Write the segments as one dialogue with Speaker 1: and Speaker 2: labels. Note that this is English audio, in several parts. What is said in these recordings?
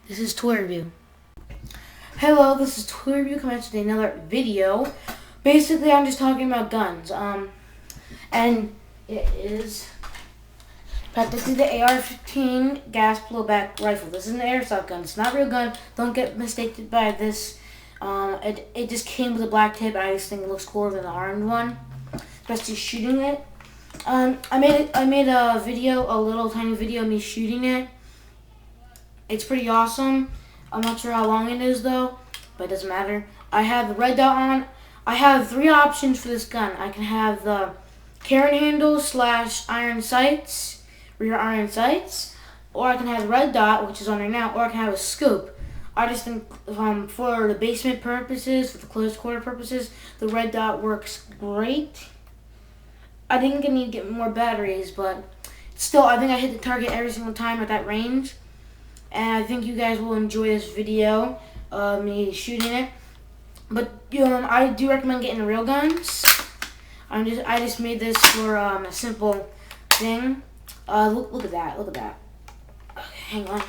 Speaker 1: This is toyreview. Hello, this is toyreview coming to another video. Basically, I'm just talking about guns. And it is practically the AR-15 gas blowback rifle. This is an airsoft gun. It's not a real gun. Don't get mistaken by this. It just came with a black tip. I just think it looks cooler than the orange one, especially shooting it. I made a video, a little tiny video of me shooting it. It's pretty awesome. I'm not sure how long it is though, but it doesn't matter. I have the red dot on. I have 3 options for this gun. I can have the carry handle / iron sights, rear iron sights, or I can have the red dot, which is on there now, or I can have a scope. I just think for the basement purposes, for the close quarter purposes, the red dot works great. I think I need to get more batteries, but still, I think I hit the target every single time at that range. And I think you guys will enjoy this video of me shooting it. But I do recommend getting real guns. I just made this for a simple thing. Look at that. Look at that. Okay, hang on.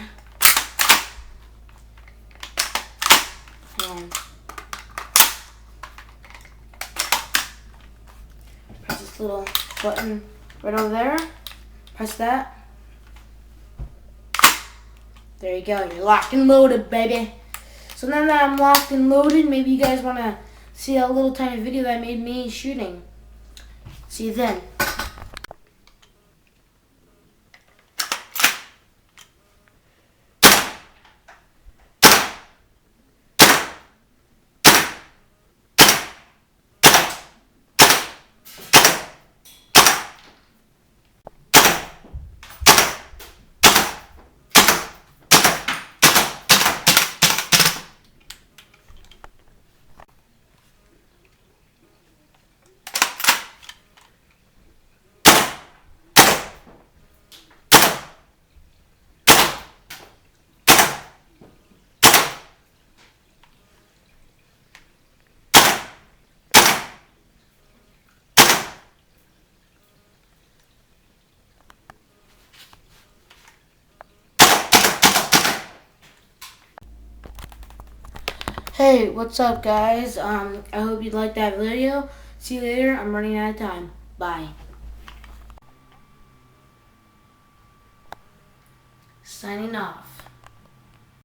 Speaker 1: Press this little button right over there. Press that. There you go, you're locked and loaded, baby. So now that I'm locked and loaded, maybe you guys want to see a little tiny video that made me shooting. See you then. Hey, what's up guys? I hope you liked that video. See you later. I'm running out of time. Bye. Signing off.